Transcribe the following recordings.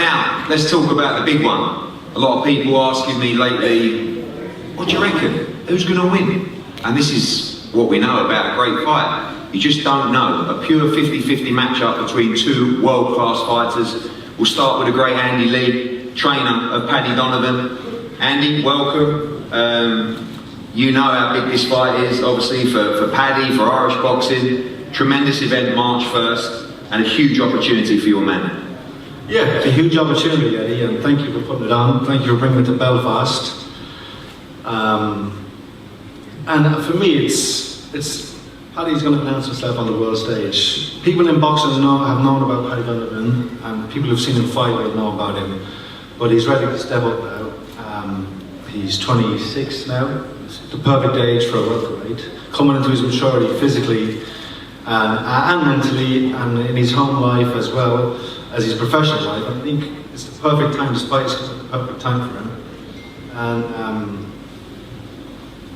now, let's talk about the big one. A lot of people asking me lately, what do you reckon? Who's going to win? And this is what we know about a great fight. You just don't know. A pure 50-50 matchup between two world-class fighters. We'll start with the great Andy Lee, trainer of Paddy Donovan. Andy, welcome. You know how big this fight is, obviously, for Paddy, for Irish boxing. Tremendous event, March 1st, and a huge opportunity for your man. Yeah, it's a huge opportunity, Eddie, and thank you for putting it on. Thank you for bringing it to Belfast. And for me, it's Paddy's going to announce himself on the world stage. People in boxing have known about Paddy Donovan, and people who've seen him fight will know about him. But he's ready to step up now. He's 26 now. It's the perfect age for a welterweight. Coming into his maturity physically and mentally, and in his home life as well as his professional life. I think it's the perfect time, despite it's the perfect time for him. And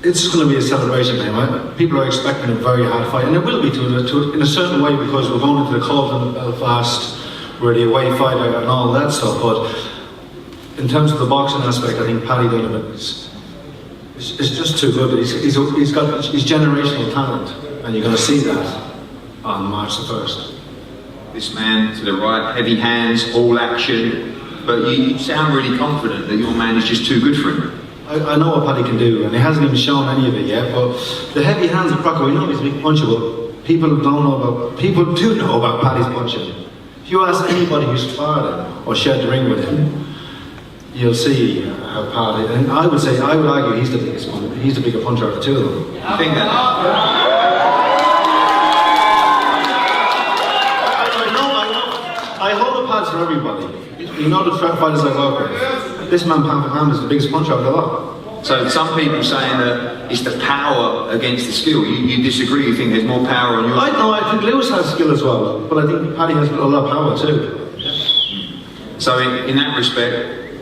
it's just going to be a celebration for him. People are expecting a very hard fight, and it will be in a certain way, because we're going into the clubs in Belfast, we're the away fighter and all that stuff. But in terms of the boxing aspect, I think Paddy Donovan is just too good. He's got generational talent, and you're going to see that on March the 1st. This man to the right, heavy hands, all action, but you sound really confident that your man is just too good for him. I know what Paddy can do, and he hasn't even shown any of it yet, but the heavy hands of Crocker, we know he's a big puncher, but people do know about Paddy's punching. If you ask anybody who's sparred him or shared the ring with him, you'll see how Paddy, and I would argue he's the biggest puncher, he's the bigger puncher of the two of them. You think that? I hold the pads for everybody. You know the fighters I work with. This man, pound for pound, is the biggest puncher of the lot. So some people saying that it's the power against the skill. You disagree? You think there's more power on your side? I think Lewis has skill as well, but I think Paddy has a lot of power too. So in that respect,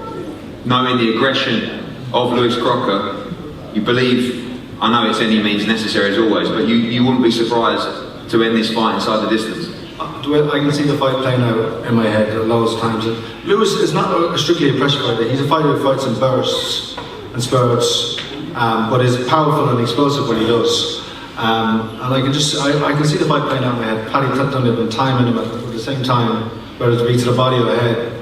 knowing the aggression of Lewis Crocker, you believe, I know it's any means necessary as always, but you wouldn't be surprised to end this fight inside the distance? I can see the fight playing out in my head a lot of times. Lewis is not strictly a pressure fighter. He's a fighter who fights in bursts and spurts, but is powerful and explosive when he does. And I can see the fight playing out in my head. Paddy Donovan timing him at the same time, whether it be to the body or the head.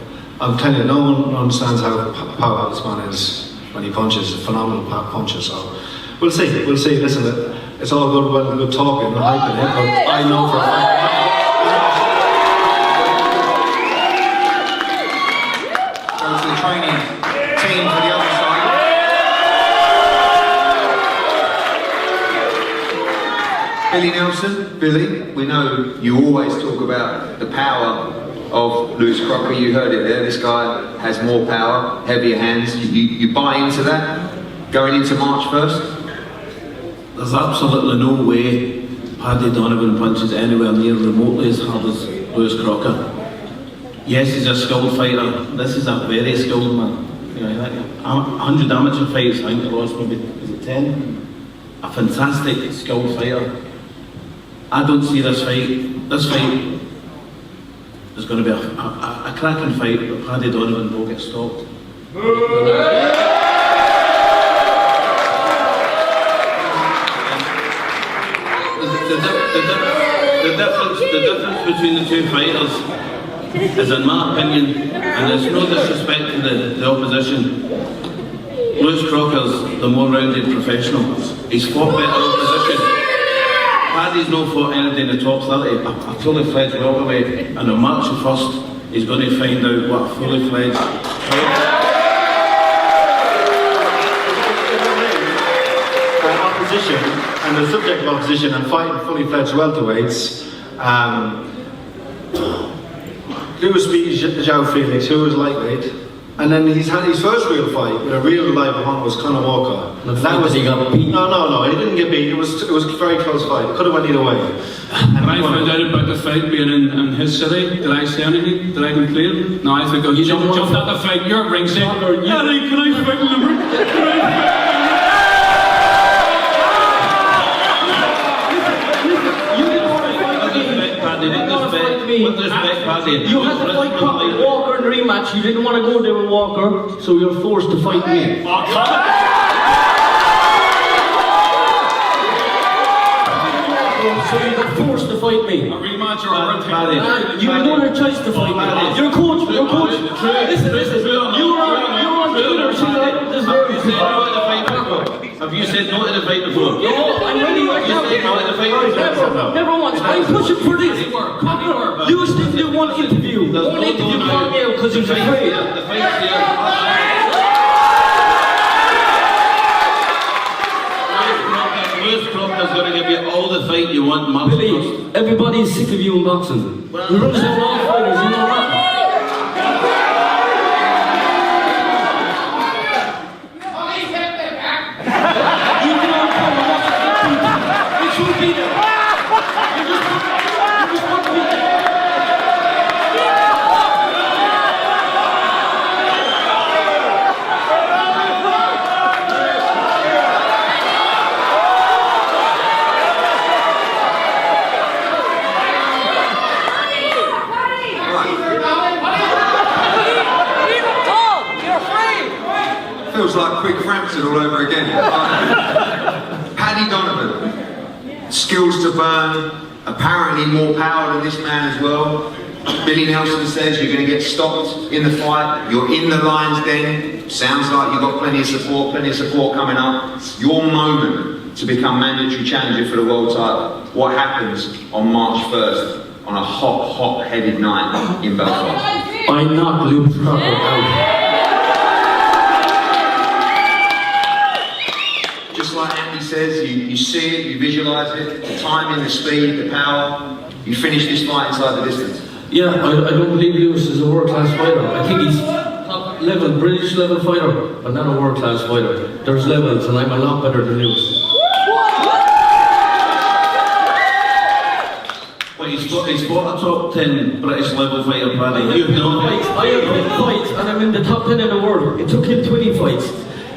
I'm telling you, no one understands how powerful this man is when he punches. A phenomenal puncher. So we'll see. Listen, it's all good talking and hyping it, but I know for a fact. Training team for the other side. Billy Nelson, Billy, we know you always talk about the power of Lewis Crocker. You heard it there. This guy has more power, heavier hands. You buy into that going into March 1st? There's absolutely no way Paddy Donovan punches anywhere near remotely as hard as Lewis Crocker. Yes, he's a skilled fighter. This is a very skilled man. You know, 100 amateur fights, I think he lost maybe, is it 10? A fantastic skilled fighter. I don't see this fight. This fight is going to be a cracking fight, but Paddy Donovan will get stopped. The difference between the two fighters is, in my opinion, and there's no disrespect to the opposition, Lewis Crocker's the more rounded professional. He's fought better opposition. Paddy's not fought anything in the top 30, a fully fledged welterweight, and on March 1st he's going to find out what a fully fledged opposition, and the subject of opposition and fighting fully fledged welterweights. Lewis beat João Felix, who was lightweight, and then he's had his first real fight with a real live opponent was Conor Walker. He got beat? No, he didn't get beat. It was a very close fight. It could have went either way. When I found out about the fight being in his city, did I say anything? Did I complain? No, I think you jumped at the fight. You're at ringside. Eddie, can I fight in the ring? me. With respect, Paddy. You had to fight Crocker and Walker in the rematch. You didn't want to go there with Walker, so you're forced to fight me. Oh, come on. So you got forced to fight me. A rematch or a Paddy. You had no other choice to fight me. You're coach. Listen. You were on Twitter saying I don't deserve it. Have you said no to the fight before? No, I'm ready right now. You said no to the fight? Never once. I'm pushing for this. You still did one interview. One interview called me out because he was afraid. The fight's there. Crocker's going to give you all the fight you want, Mark. Billy, everybody's sick of you in boxing. You run some all fighters, you know that? You can all come and watch it. It should be there. You just want to be there. Feels like Quick Frampton all over again. Paddy Donovan, skills to burn, apparently more power than this man as well. Billy Nelson says you're going to get stopped in the fight. You're in the lion's den. Sounds like you've got plenty of support coming up. Your moment to become mandatory challenger for the world title. What happens on March 1st on a hot-headed night in Belfast? I knocked Luke Crocker out. Just like Andy says, you see it, you visualise it, the timing, the speed, the power. You finish this fight inside the distance. Yeah, I don't believe Lewis is a world-class fighter. I think he's top level, British level fighter, but not a world-class fighter. There's levels, and I'm a lot better than Lewis. Well, he's fought a top 10 British level fighter, Paddy. You've known I have 10 fights, and I'm in the top 10 in the world. It took him 20 fights.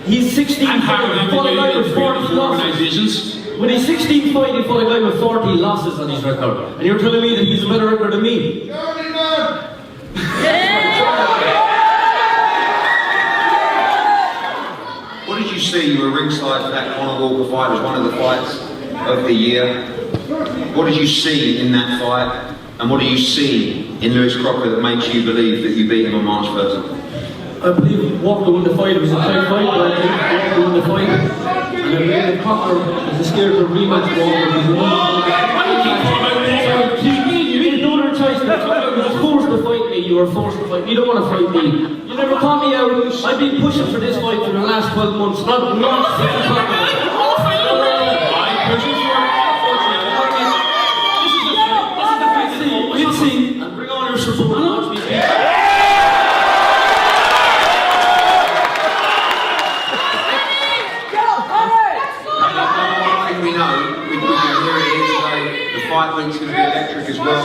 He's 16 I'm fights, happy he fought a guy with 40 losses. organizations. When he's 16 fights, he fought a guy with 40 losses on his record. And you're telling me that he's a better record than me? What did you see? You were ringside for that Conor Walker fight. It was one of the fights of the year. What did you see in that fight? And what do you see in Lewis Crocker that makes you believe that you beat him on March 1st? I believe Walker won the fight. It was a tight fight, but I think Walker won the fight. And I believe that Crocker is scared to rematch Walker. You had no other choice. You were forced to fight me. You were forced to fight me. You don't want to fight me. You never caught me out. I've been pushing for this fight for the last 12 months. Not We'll see. And bring on your support. Watch me. We know, we can hear it here today, the fight week's going to be electric as well.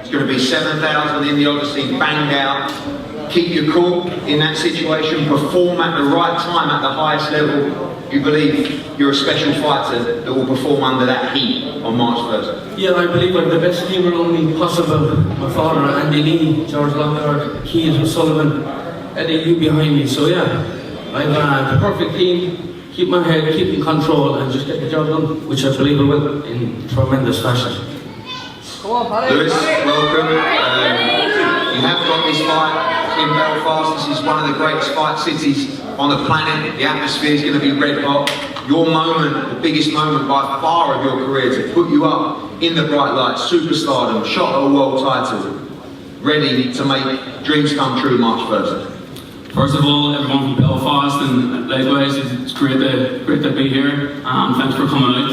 It's going to be 7,000 in the Odyssey, banged out. Keep your cool in that situation, perform at the right time at the highest level. You believe you're a special fighter that will perform under that heat on March 1st? Yeah, I believe I'm the best team around me possible. My father, Andy Lee, George Lockhart, Keith O'Sullivan, Eddie, you behind me. So yeah, I've the perfect team. Keep my head, keep in control, and just get the job done, which I believe I will in tremendous fashion. Lewis, welcome. You have got this fight in Belfast. This is one of the greatest fight cities on the planet. The atmosphere is going to be red hot. Your moment, the biggest moment by far of your career, to put you up in the bright light, superstardom, shot at a world title, ready to make dreams come true March 1st. First of all, everyone from Belfast, and likewise, it's great to be here. Thanks for coming out.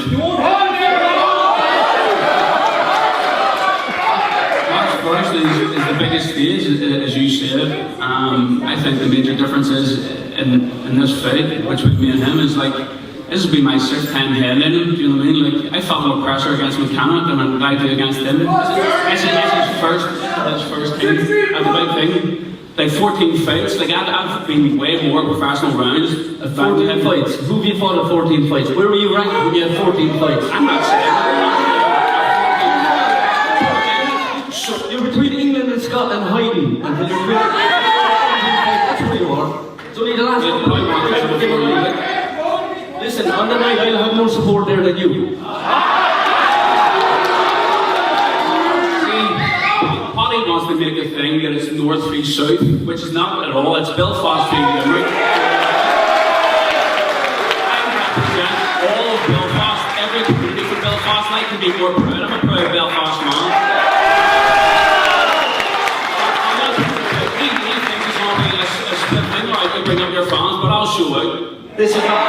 March 1st is the biggest stage, as you said. I think the major difference is in this fight, which with me and him is like, this will be my 6th time headlining, do you know what I mean? Like, I felt more pressure against McCann than I do against him. It's his first time at the big thing. Like 14 fights, like I've been way more professional rounds. 14 fights. Who have you fought at 14 fights? Where were you ranked when you had 14 fights? I'm not saying. You were than you. Paddy wants to make a thing that it's north v south, which is not at all. It's Belfast v Limerick. I represent all of Belfast, every community from Belfast, and I can be more proud. I'm a proud Belfast man. I'm not he thinks it's going to be a split thing where I can bring up your fans, but I'll show out. This is not,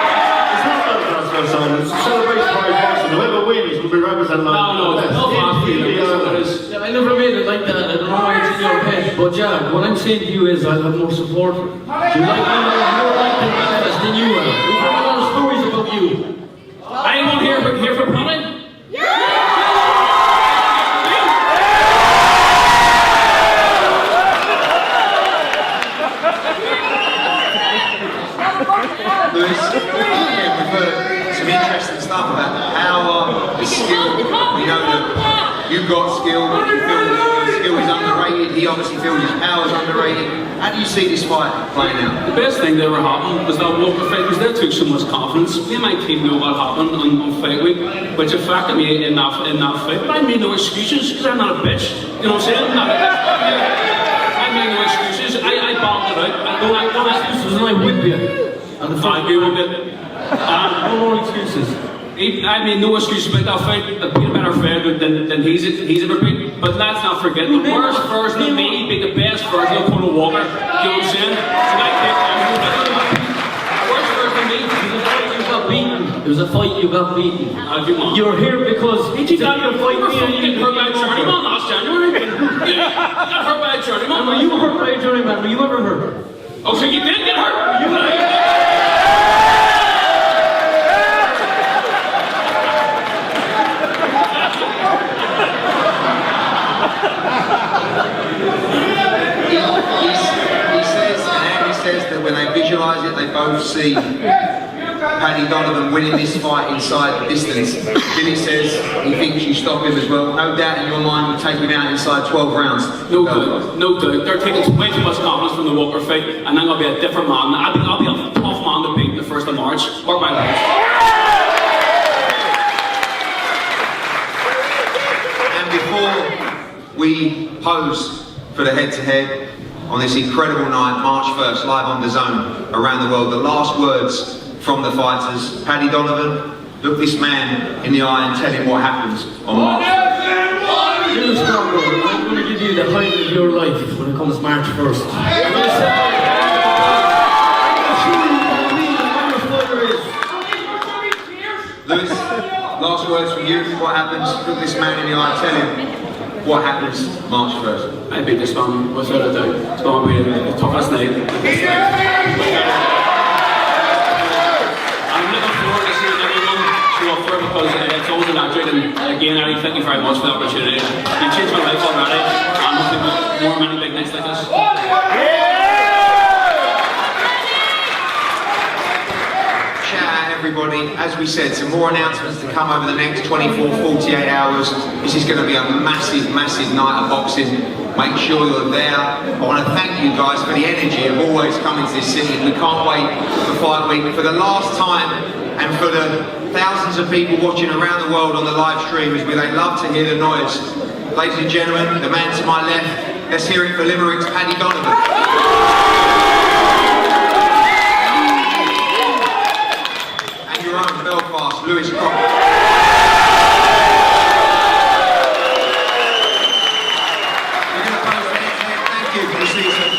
it's not Belfast outside, it's a celebration for Belfast, and whoever wins will be representing No, it's Belfast v Limerick. Yeah, I never made it like that. I don't know why it's in your head. But yeah, what I'm saying to you is I'll have more support. You like me more like the Belfast than you are. We've heard a lot of stories about you. Anyone here for Paddy? Lewis, yeah, we've heard some interesting stuff about the power, the skill. We know that you've got skill, but you feel that your skill is underrated. He obviously feels his power is underrated. How do you see this fight playing out? The best thing that ever happened was that Walker fight, because they took so much confidence. Me and my team know what happened on fight week, which affected me in that fight. But I made no excuses, because I'm not a bitch. You know what I'm saying? I made no excuses. I bombed it out. I don't excuses, and I whip you. And thank you a bit. No more excuses. I made no excuses about that fight. I've been a better fighter than he's ever been. But let's not forget, the worst version of me beat the best version of Conor Walker. You know what I'm saying? So I take the worst version of me. You got beaten. It was a fight you got beaten. You're here because you got to fight me and you hurt by a journeyman last January. You got hurt by a journeyman. Were you hurt by a journeyman? Were you ever hurt? Oh, so you did get hurt? He says that when they visualise it, they both see Paddy Donovan winning this fight inside the distance. Billy says he thinks you stop him as well. No doubt in your mind will take him out inside 12 rounds. No doubt. They're taking way too much confidence from the Walker fight, and I'm going to be a different man. I'll be a tough man to beat the 1st of March. Mark my words. And before we pose for the head-to-head on this incredible night, March 1st, live on DAZN around the world, the last words from the fighters. Paddy Donovan, look this man in the eye and tell him what happens on March 1st. Lewis Crocker, I'm going to give you the height of your life when it comes March 1st. I'm going to say, Lewis, last words from you. What happens? Look this man in the eye and tell him what happens March 1st. I beat this man without a doubt. It's going to be the toughest night. I'm looking forward to seeing everyone show up for it because it's always electric. And again, Ari, thank you very much for the opportunity. You changed my life already. And hopefully many big nights like this. Everybody, as we said, some more announcements to come over the next 24, 48 hours. This is going to be a massive, massive night of boxing. Make sure you're there. I want to thank you guys for the energy of always coming to this city. We can't wait for Fight Week. For the last time, and for the thousands of people watching around the world on the live stream, as we they love to hear the noise. Ladies and gentlemen, the man to my left, let's hear it for Limerick's Paddy Donovan. Belfast, Lewis Crocker. We're going to post it. Thank you for the season.